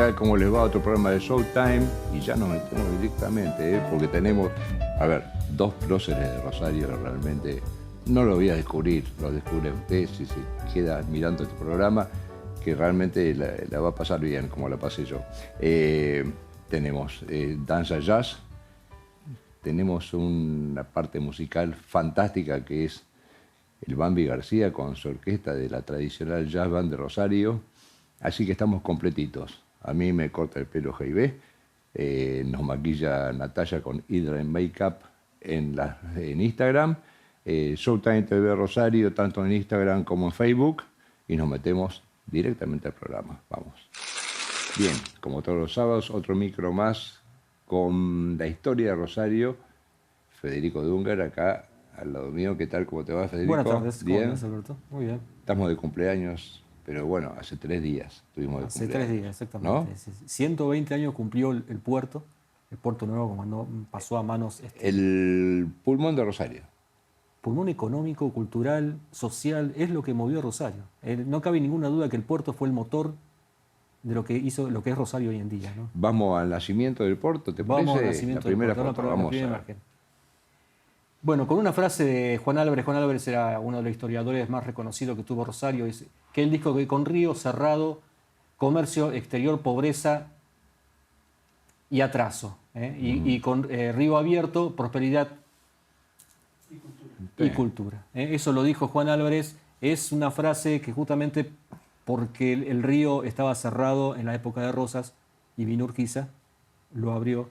tal? ¿Cómo les va? Otro programa de Showtime. Y ya nos metemos directamente, porque tenemos, a ver, dos próceres de Rosario realmente. No lo voy a descubrir, lo descubre usted si se queda mirando este programa, que realmente la va a pasar bien, como la pasé yo. Tenemos danza jazz, tenemos una parte musical fantástica que es el Bambi García con su orquesta de la tradicional Jazz Band de Rosario. Así que estamos completitos. A mí me corta el pelo J.B., nos maquilla Natalia con Hydra en Makeup en Instagram, Showtime TV Rosario, tanto en Instagram como en Facebook, y nos metemos directamente al programa. Vamos. Bien, como todos los sábados, otro micro más con la historia de Rosario. Federico Dungar, acá al lado mío. ¿Qué tal? ¿Cómo te va, Federico? Buenas tardes. ¿Bien? ¿Cómo estás, Alberto? Muy bien. Estamos de cumpleaños, pero bueno, hace 3 días tuvimos de Hace cumpleaños. 3 días, exactamente. ¿No? Sí, sí. 120 años cumplió el puerto nuevo, como pasó a manos... El pulmón de Rosario. Pulmón económico, cultural, social, es lo que movió a Rosario. No cabe ninguna duda que el puerto fue el motor de lo que hizo, lo que es Rosario hoy en día, ¿no? Vamos al nacimiento del puerto, ¿te parece? Vamos al nacimiento la primera del puerto, foto, la vamos primera a ver. imagen. Bueno, con una frase de Juan Álvarez. Juan Álvarez era uno de los historiadores más reconocidos que tuvo Rosario, que él dijo que con río cerrado, comercio exterior, pobreza y atraso, y con río abierto, prosperidad y cultura. Eso lo dijo Juan Álvarez. Es una frase que justamente porque el río estaba cerrado en la época de Rosas y vino Urquiza, lo abrió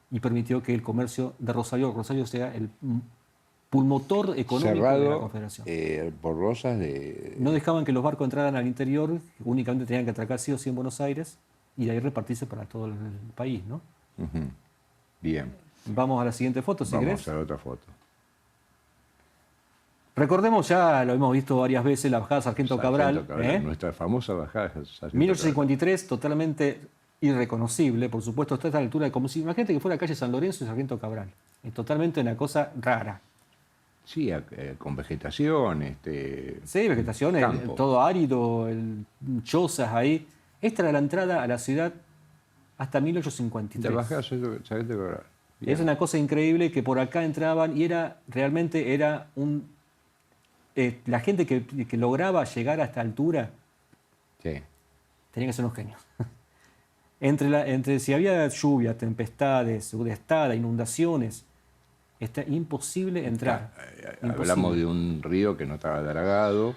y permitió que el comercio de Rosario sea el pulmotor económico de la Confederación. Por Rosas No dejaban que los barcos entraran al interior, únicamente tenían que atracar sí o sí en Buenos Aires y de ahí repartirse para todo el país, ¿no? Bien. Vamos a la siguiente foto, si querés. Vamos a la otra foto. Recordemos, ya lo hemos visto varias veces, la bajada Sargento Cabral. Nuestra famosa bajada Sargento 1853, totalmente irreconocible, por supuesto, está a esta altura, como si, imagínate que fuera calle San Lorenzo y Sargento Cabral. Es totalmente una cosa rara. Sí, con vegetación. Sí, vegetación, todo árido, chozas ahí. Esta era la entrada a la ciudad hasta 1853. La bajada Sargento Cabral. Bien. Es una cosa increíble que por acá entraban y realmente era la gente que lograba llegar a esta altura, Sí. tenía que ser unos genios. Entre si había lluvia, tempestades, sudestada, inundaciones, está imposible entrar. Hablamos de un río que no estaba dragado,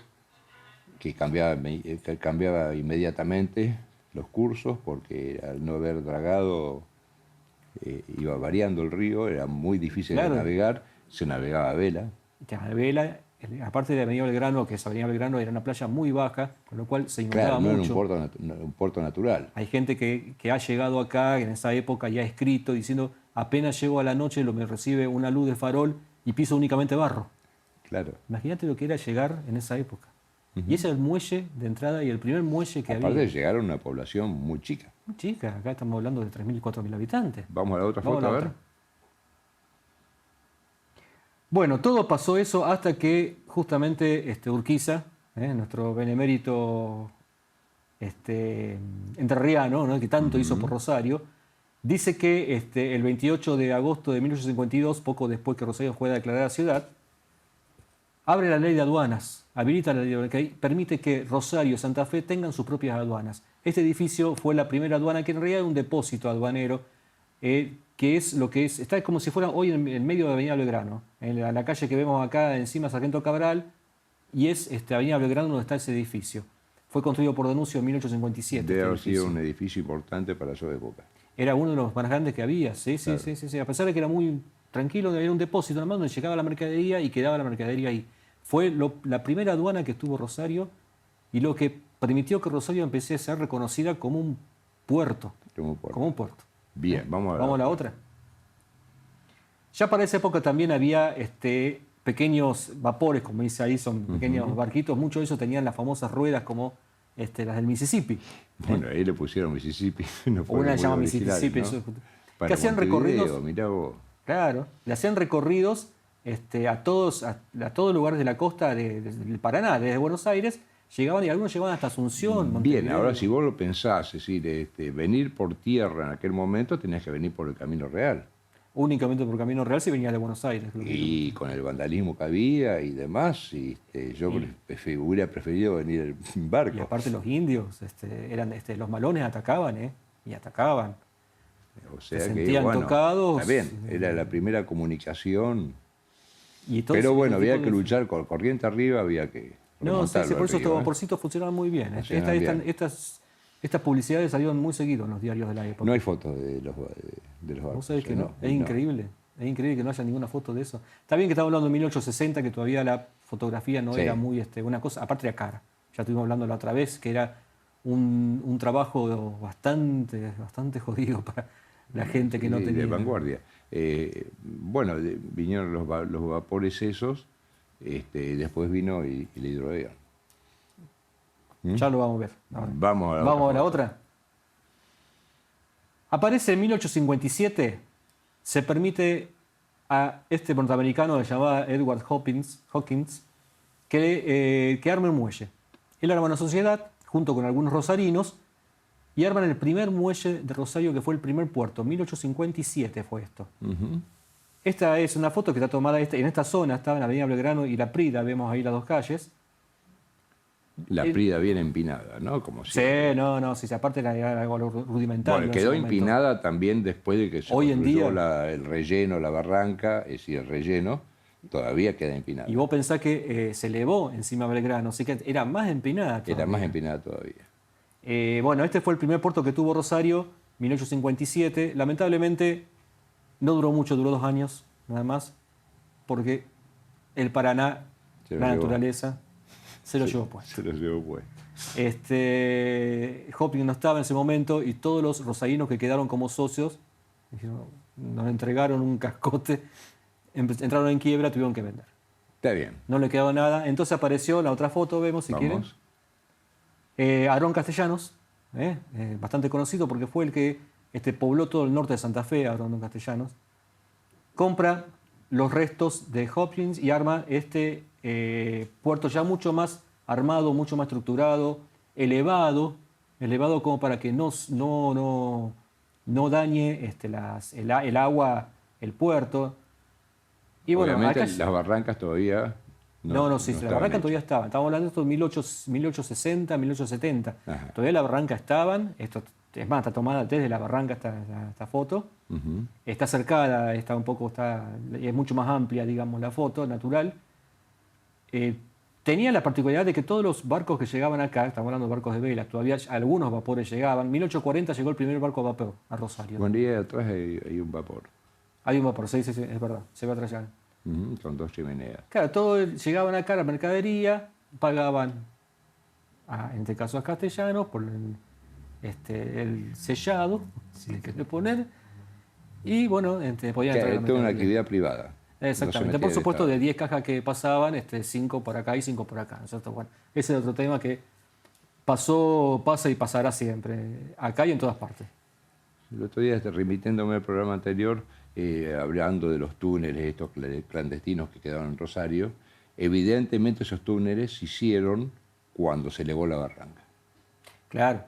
que cambiaba inmediatamente los cursos, porque al no haber dragado iba variando el río, era muy difícil de navegar, se navegaba a vela. Vela, aparte de Avenida Belgrano, que esa Avenida Belgrano era una playa muy baja, con lo cual se inundaba mucho. No era un puerto natural. Hay gente que ha llegado acá en esa época y ha escrito diciendo: apenas llego a la noche, me recibe una luz de farol y piso únicamente barro. Claro. Imagínate lo que era llegar en esa época. Y ese es el muelle de entrada y el primer muelle que había. Aparte de llegar a una población muy chica. Muy chica, acá estamos hablando de 3.000 y 4.000 habitantes. Vamos a la otra foto, a ver. Bueno, todo pasó eso hasta que justamente Urquiza, nuestro benemérito entrerriano, ¿no?, que tanto hizo por Rosario, dice que el 28 de agosto de 1852, poco después que Rosario fue declarada ciudad, abre la ley de aduanas, habilita la ley de aduanas, que permite que Rosario y Santa Fe tengan sus propias aduanas. Este edificio fue la primera aduana, que en realidad es un depósito aduanero, que es lo que es, está como si fuera hoy en medio de Avenida Belgrano, en la calle que vemos acá encima Sargento Cabral, y es Avenida Belgrano donde está ese edificio. Fue construido por Danuncio en 1857. Debe haber sido un edificio importante para su época. Era uno de los más grandes que había, sí. A pesar de que era muy tranquilo, era un depósito nada más donde llegaba la mercadería y quedaba la mercadería ahí. Fue la primera aduana que tuvo Rosario y lo que permitió que Rosario empecé a ser reconocida como un puerto. Como un puerto. Bien, vamos a la otra. Ya para esa época también había pequeños vapores, como dice ahí, son pequeños barquitos. Muchos de ellos tenían las famosas ruedas como las del Mississippi. Bueno, ahí le pusieron Mississippi. No fue una llama Mississippi. ¿No? Que hacían recorridos. Mirá vos. Claro, le hacían recorridos a todos lugares de la costa del Paraná, desde Buenos Aires, llegaban y algunos llegaban hasta Asunción, Bien, Montevideo. ahora si vos lo pensás, es decir, venir por tierra en aquel momento tenías que venir por el Camino Real. Únicamente por Camino Real si venía de Buenos Aires. Y con el vandalismo que había y demás, yo hubiera preferido venir en barco. Y aparte los indios, los malones atacaban, y atacaban. O sea se que, sentían bueno, tocados. está bien, era la primera comunicación. Y Pero bueno, había que luchar con corriente arriba, había que No, sí, por eso estos río, vaporcitos funcionaban muy bien. Funcionaban bien. Estas publicidades salieron muy seguido en los diarios de la época. No hay fotos de los barcos. Vos sabés que no, es increíble. Es increíble que no haya ninguna foto de eso. Está bien que estamos hablando de 1860, que todavía la fotografía no era muy una cosa, aparte de la cara. Ya estuvimos hablando la otra vez, que era un trabajo bastante jodido para la gente que no tenía. De vanguardia. Bueno, vinieron los vapores esos, después vino y el hidroavión. Ya lo vamos a ver. Ahora. Vamos a la otra. Aparece en 1857, se permite a este norteamericano que se llamaba Edward Hawkins que arme un muelle. Él arma una sociedad junto con algunos rosarinos y arman el primer muelle de Rosario, que fue el primer puerto. 1857 fue esto. Esta es una foto que está tomada en esta zona, estaba en la avenida Belgrano y La Prida, vemos ahí las dos calles. La Prida bien empinada, ¿no? Como sí, sí, aparte era algo rudimentario. Bueno, quedó empinada también después de que se hoy en día el relleno, la barranca, es decir, el relleno todavía queda empinada. Y vos pensás que se elevó encima de Belgrano, así que era más empinada todavía. Era más empinada todavía. Bueno, este fue el primer puerto que tuvo Rosario, 1857. Lamentablemente no duró mucho, duró 2 años, nada más, porque el Paraná, la naturaleza, se lo llevó puesto. Se lo llevó puesto. Hopkins no estaba en ese momento y todos los rosarinos que quedaron como socios nos entregaron un cascote, entraron en quiebra, tuvieron que vender. Está bien. No le quedaba nada. Entonces apareció la otra foto, vemos si quieren. Aarón Castellanos, bastante conocido porque fue el que pobló todo el norte de Santa Fe, Aarón Castellanos. Compra los restos de Hopkins y arma puerto ya mucho más armado, mucho más estructurado, elevado como para que no dañe el agua, el puerto. Y bueno, obviamente acá, las barrancas todavía sí, las barrancas todavía estaban. Estamos hablando de esto de 1860, 1870. Ajá. Todavía las barrancas estaban. Esto, es más, está tomada desde la barranca esta foto. Está cercada, es mucho más amplia, digamos, la foto natural. Tenía la particularidad de que todos los barcos que llegaban acá, estamos hablando de barcos de vela, todavía algunos vapores llegaban. En 1840 llegó el primer barco a vapor a Rosario. Buen día, atrás hay un vapor. Hay un vapor, sí, es verdad, se va atrás allá. Con 2 chimeneas. Claro, todos llegaban acá a la mercadería, pagaban, en este caso a Castellanos, por el sellado, si le querés poner, y bueno, podían entrar a la Toda una mercadería. actividad privada. Exactamente, por supuesto de 10 cajas que pasaban, 5 por acá y 5 por acá, ¿no es cierto? Bueno, ese es otro tema que pasa y pasará siempre, acá y en todas partes. El otro día, remitiéndome al programa anterior, hablando de los túneles estos clandestinos que quedaron en Rosario, evidentemente esos túneles se hicieron cuando se elevó la barranca. Claro,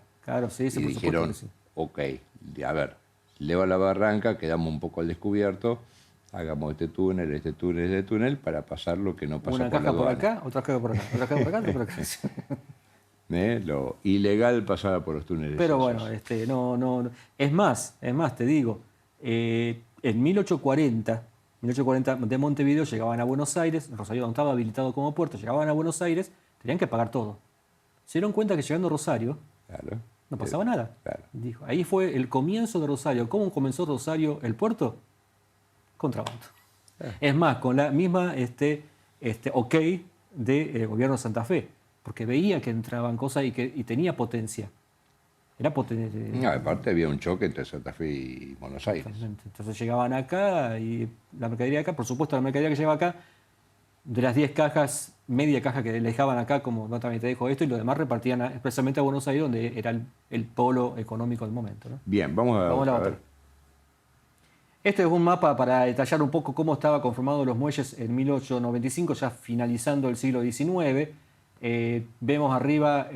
sí, y por dijeron, supuesto que sí. Ok, a ver, eleva la barranca, quedamos un poco al descubierto, hagamos este túnel para pasar lo que no pasa Una por caja la por aduana. acá, otra caja por acá, otra caja por acá, otra por acá. Lo ilegal pasaba por los túneles. Pero esos. bueno, no. Es más, te digo, en 1840 de Montevideo llegaban a Buenos Aires, Rosario no estaba habilitado como puerto, llegaban a Buenos Aires, tenían que pagar todo. Se dieron cuenta que llegando a Rosario Claro. no pasaba nada. Claro. Dijo, ahí fue el comienzo de Rosario. ¿Cómo comenzó Rosario el puerto? Contrabando. Es más, con la misma ok del gobierno de Santa Fe, porque veía que entraban cosas y tenía potencia. Era potente. Aparte había un choque entre Santa Fe y Buenos Aires. Entonces llegaban acá y la mercadería acá, por supuesto la mercadería que llegaba acá, de las 10 cajas, media caja que le dejaban acá, como no también te dejo esto, y lo demás repartían expresamente a Buenos Aires, donde era el polo económico del momento, ¿no? Bien, vamos a otra. ver. Este es un mapa para detallar un poco cómo estaba conformado los muelles en 1895, ya finalizando el siglo XIX. Vemos arriba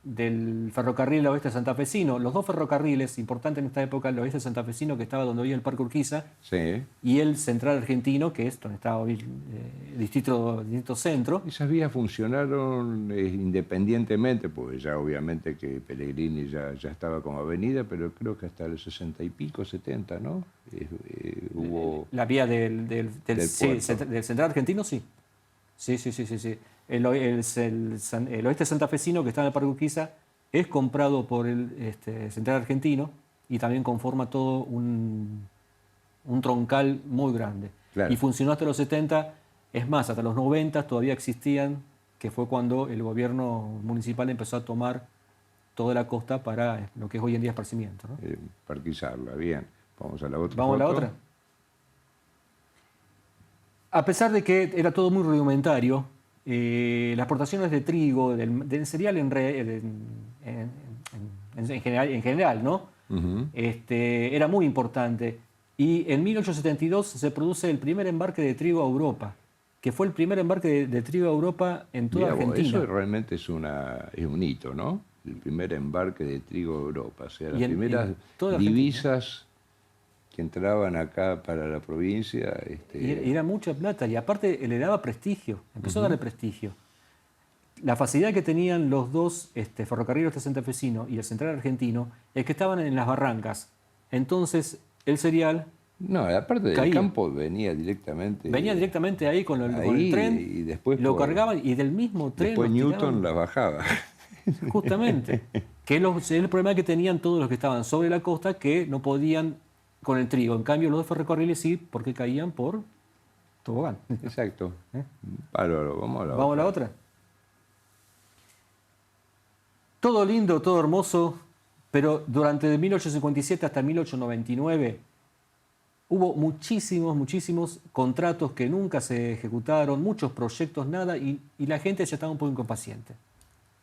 del ferrocarril oeste santafesino. Los dos ferrocarriles importantes en esta época, el oeste santafesino, que estaba donde hoy el Parque Urquiza, Sí. y el central argentino, que es donde está hoy el distrito centro. Esas vías funcionaron independientemente, porque ya obviamente que Pellegrini ya estaba como avenida, pero creo que hasta el 60 y pico, 70, ¿no? Hubo... La vía del puerto. del central argentino, sí. Sí. El oeste santafesino, que está en el Parque Urquiza, es comprado por el central argentino y también conforma todo un troncal muy grande. Claro. Y funcionó hasta los 70, es más, hasta los 90 todavía existían, que fue cuando el gobierno municipal empezó a tomar toda la costa para lo que es hoy en día esparcimiento, ¿no? Parquizarla, bien. Vamos a la otra. Vamos a la foto. otra. A pesar de que era todo muy rudimentario, las exportaciones de trigo, del cereal en general, ¿no? Ujú. Era muy importante. Y en 1872 se produce el primer embarque de trigo a Europa, que fue el primer embarque de trigo a Europa en toda Mirá vos, Argentina. eso realmente es un hito, ¿no? El primer embarque de trigo a Europa. O sea, las Y en primeras toda Argentina. divisas que entraban acá para la provincia. Y era mucha plata, y aparte le daba prestigio, empezó a darle prestigio. La facilidad que tenían los dos ferrocarriles santafesino y el central argentino es que estaban en las barrancas. Entonces, el cereal No, aparte del caía. campo venía directamente. Venía directamente ahí con el ahí, tren, y después lo por- cargaban y del mismo tren Después los Newton tiraban. la bajaba. Justamente. Que es el problema que tenían todos los que estaban sobre la costa, que no podían con el trigo. En cambio, los dos ferrocarriles sí, porque caían por tobogán. Exacto. Bárbaro, vamos a la Vamos a la otra. Todo lindo, todo hermoso, pero durante de 1857 hasta 1899 hubo muchísimos contratos que nunca se ejecutaron, muchos proyectos, nada, y la gente ya estaba un poco impaciente.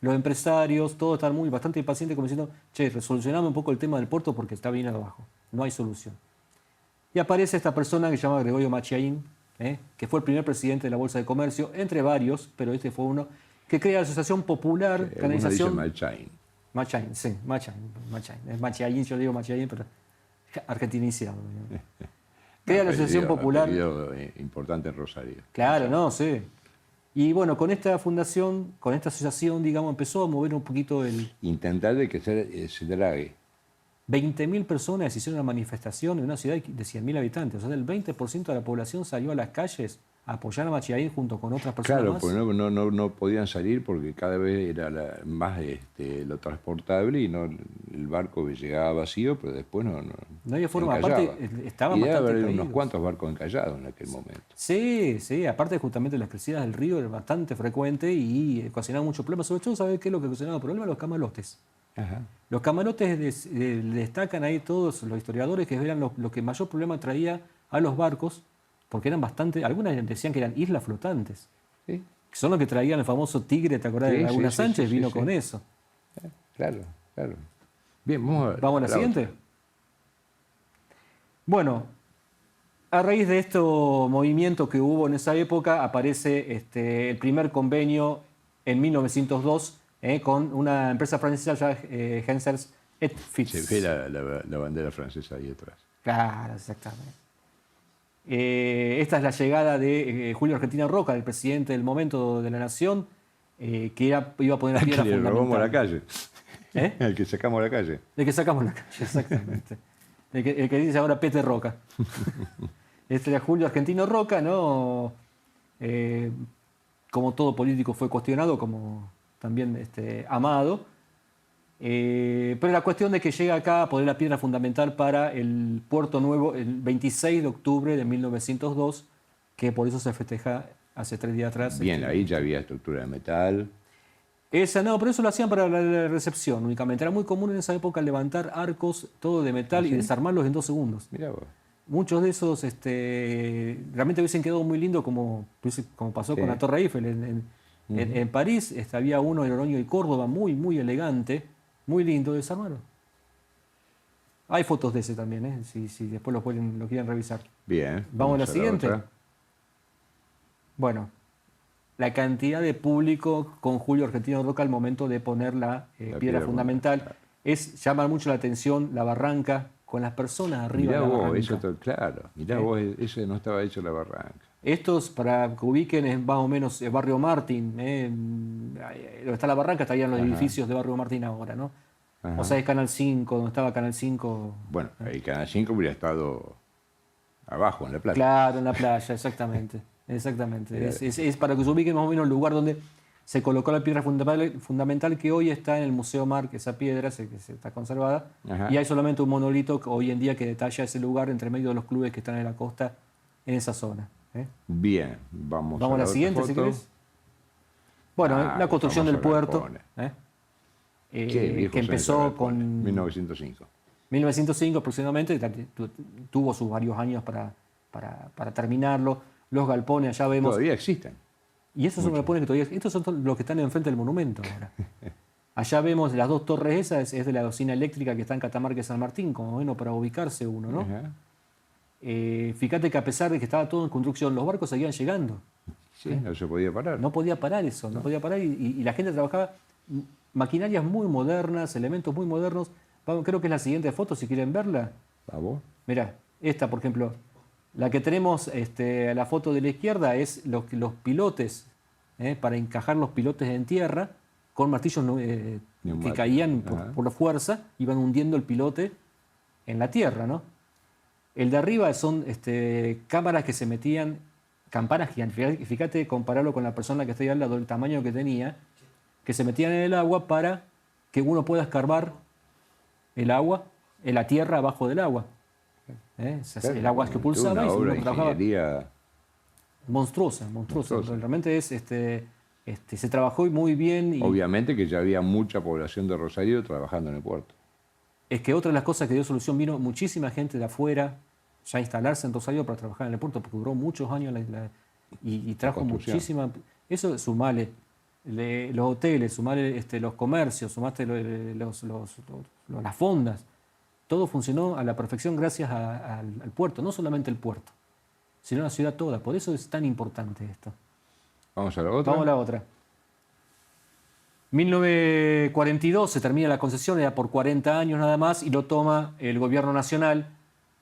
Los empresarios, todos están bastante impacientes, como diciendo, che, resolucioname un poco el tema del puerto porque está bien abajo, no hay solución. Y aparece esta persona que se llama Gregorio Machiaín, que fue el primer presidente de la Bolsa de Comercio, entre varios, pero este fue uno, que crea la Asociación Popular, Uno dice Canalización... Malchain. Machiaín, sí, Machiaín. Es Machiaín, yo digo Machiaín, pero argentiniciado. Crea la Asociación Popular... Apellido, importante en Rosario. Claro, no, sí. Y bueno, con esta fundación, con esta asociación, digamos, empezó a mover un poquito el... Intentar de que se drague. 20.000 personas hicieron una manifestación en una ciudad de 100.000 habitantes. O sea, el 20% de la población salió a las calles a apoyar a Machiaín junto con otras personas Claro, más. pues no podían salir porque cada vez era más lo transportable y el barco llegaba vacío, pero después no había forma. encallaba. Aparte, estaban y debe bastante haber caídos. unos cuantos barcos encallados en aquel momento. Sí, aparte justamente las crecidas del río era bastante frecuente y ocasionaban muchos problemas. Sobre todo, ¿sabes qué es lo que ocasionaba problemas? Los camalotes. Ajá. Los camalotes destacan ahí todos los historiadores que eran lo que mayor problema traía a los barcos, porque eran bastante, algunas decían que eran islas flotantes, ¿Sí? que son los que traían el famoso tigre, ¿te acordás Sí, de Laguna sí, Sánchez? sí, Vino sí. con eso. Claro. Bien, vamos ¿Vamos a la siguiente? otra. Bueno, a raíz de este movimiento que hubo en esa época, aparece el primer convenio en 1902 con una empresa francesa llamada Hensers et Fitz. Se ve la bandera francesa ahí atrás. Claro, exactamente. Esta es la llegada de Julio Argentino Roca, el presidente del momento de la nación, que iba a poner la piedra Que le robamos fundamental. la calle. ¿Eh? El que sacamos a la calle. El que sacamos la calle, exactamente. el que dice ahora Pete Roca. Este era Julio Argentino Roca, ¿no? Como todo político fue cuestionado, como también amado. Pero la cuestión de que llega acá a poner la piedra fundamental para el Puerto Nuevo el 26 de octubre de 1902, que por eso se festeja hace 3 días atrás. Bien, ahí ya había estructura de metal. Esa no, pero eso lo hacían para la recepción únicamente. Era muy común en esa época levantar arcos, todo de metal, y desarmarlos en 2 segundos. Mirá vos. Muchos de esos realmente hubiesen quedado muy lindo, como pasó Sí. con la Torre Eiffel en París. Había uno en Oroño y Córdoba, muy elegante, muy lindo, desarmaron. Hay fotos de ese también, si después lo quieren revisar. Bien. Vamos a la siguiente. otra. Bueno, la cantidad de público con Julio Argentino Roca al momento de poner la piedra fundamental. Llama mucho la atención la barranca con las personas arriba Mirá de la vos, barranca. eso claro, mirá vos, ese no estaba hecho la barranca. Estos, para que ubiquen, es más o menos Barrio Martín. Donde está la barranca estarían los edificios de Barrio Martín ahora, ¿no? O sea, es Canal 5, donde estaba Canal 5. Bueno, el Canal 5 hubiera estado abajo, en la playa. Claro, en la playa, exactamente. Exactamente. Es para que se ubiquen más o menos el lugar donde se colocó la piedra fundamental que hoy está en el Museo Marc, esa piedra que está conservada. Y hay solamente un monolito hoy en día que detalla ese lugar entre medio de los clubes que están en la costa, en esa zona. Bien, vamos a la siguiente, si querés. Bueno, la construcción del puerto, que empezó con 1905. 1905 aproximadamente, tuvo sus varios años para terminarlo. Los galpones, allá vemos. Todavía existen. Y esos son galpones que todavía. Estos son los que están enfrente del monumento ahora. Allá vemos las dos torres esas, es de la usina eléctrica que está en Catamarca y San Martín, como bueno, para ubicarse uno, ¿no? Fíjate que a pesar de que estaba todo en construcción, los barcos seguían llegando. Sí, no se podía parar. No podía parar eso, no podía parar. Y la gente trabajaba maquinarias muy modernas, elementos muy modernos. Creo que es la siguiente foto, si quieren verla. ¿Vamos? Mirá, esta, por ejemplo. La que tenemos, la foto de la izquierda, es los pilotes, para encajar los pilotes en tierra, con martillos que caían por la fuerza, iban hundiendo el pilote en la tierra, ¿no? El de arriba son cámaras que se metían, campanas gigantes. Fíjate, compararlo con la persona que está ahí al lado, el tamaño que tenía, que se metían en el agua para que uno pueda escarbar el agua, en la tierra abajo del agua. El agua que pulsaba una y obra se trabajaba. Ingeniería Monstruosa. Realmente se trabajó muy bien. Y obviamente que ya había mucha población de Rosario trabajando en el puerto. Es que otra de las cosas que dio solución, vino muchísima gente de afuera ya a instalarse en Rosario para trabajar en el puerto, porque duró muchos años y trajo muchísima. Eso sumale los hoteles, sumale los comercios, sumaste las fondas. Todo funcionó a la perfección gracias al puerto, no solamente el puerto, sino la ciudad toda. Por eso es tan importante esto. ¿Vamos a la otra? Vamos a la otra. 1942 se termina la concesión, era por 40 años nada más, y lo toma el gobierno nacional.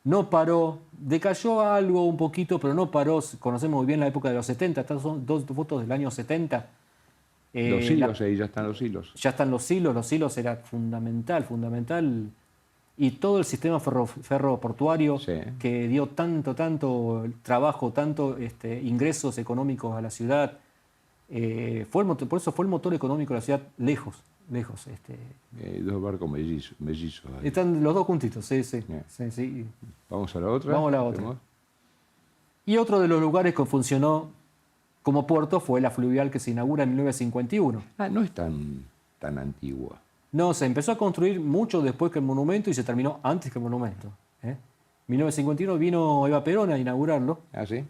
No paró, decayó algo un poquito, pero no paró. Conocemos muy bien la época de los 70, estas son dos fotos del año 70. Los hilos, ahí ya están los hilos. Ya están los hilos era fundamental. Y todo el sistema ferroportuario que dio tanto trabajo, tanto ingresos económicos a la ciudad. Por eso fue el motor económico de la ciudad lejos. Dos barcos mellizos. Están los dos juntitos, sí. ¿Vamos a la otra? Vamos a la otra. Y otro de los lugares que funcionó como puerto fue la fluvial que se inaugura en 1951. No es tan antigua. No, se empezó a construir mucho después que el monumento y se terminó antes que el monumento. En 1951 vino Eva Perón a inaugurarlo. ¿Ah, sí?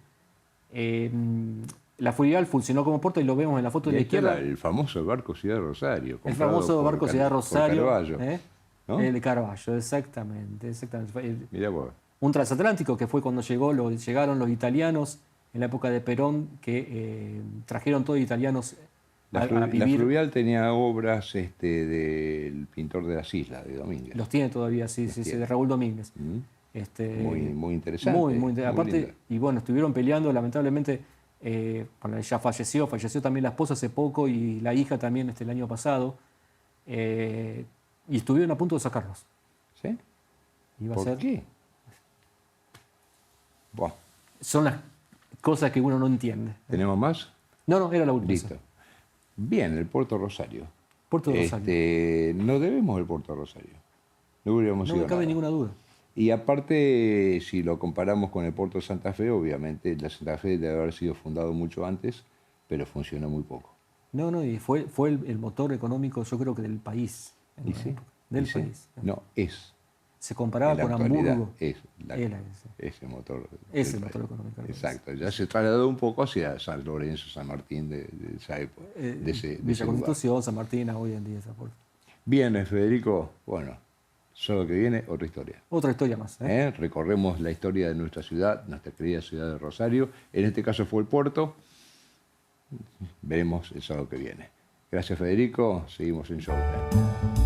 La fluvial funcionó como puerto y lo vemos en la foto de la izquierda. El famoso barco Ciudad de Rosario. El famoso barco Ciudad de Rosario. Carvalho, ¿no? El de Carvalho, exactamente. Mirá vos. Un transatlántico que fue cuando llegaron los italianos en la época de Perón, que trajeron todos italianos a vivir. La fluvial tenía obras del pintor de las islas, de Domínguez. Los tiene todavía, sí, de Raúl Domínguez. Muy interesante. Muy aparte, y bueno, estuvieron peleando, lamentablemente, ya falleció también la esposa hace poco y la hija también el año pasado. Y estuvieron a punto de sacarlos. ¿Sí? ¿Por qué? Buah. Son las cosas que uno no entiende. ¿Tenemos más? No, era la última. Listo. Bien, el Puerto Rosario. Puerto de Rosario. No debemos el Puerto Rosario. No hubiéramos ido me cabe nada. ninguna duda. Y aparte, si lo comparamos con el Puerto de Santa Fe, obviamente la Santa Fe debe haber sido fundado mucho antes, pero funcionó muy poco. Y fue el motor económico, yo creo que del país. Del país. No, es. Se comparaba con Hamburgo. Es ese motor. Es el motor económico. Exacto. Ya se trasladó un poco hacia San Lorenzo, San Martín de esa época. Villa Constitución, San Martín, hoy en día. Bien, Federico. Bueno, solo que viene otra historia. Otra historia más. Recorremos la historia de nuestra ciudad, nuestra querida ciudad de Rosario. En este caso fue el puerto. veremos el sábado que viene. Gracias, Federico. Seguimos en Showtime.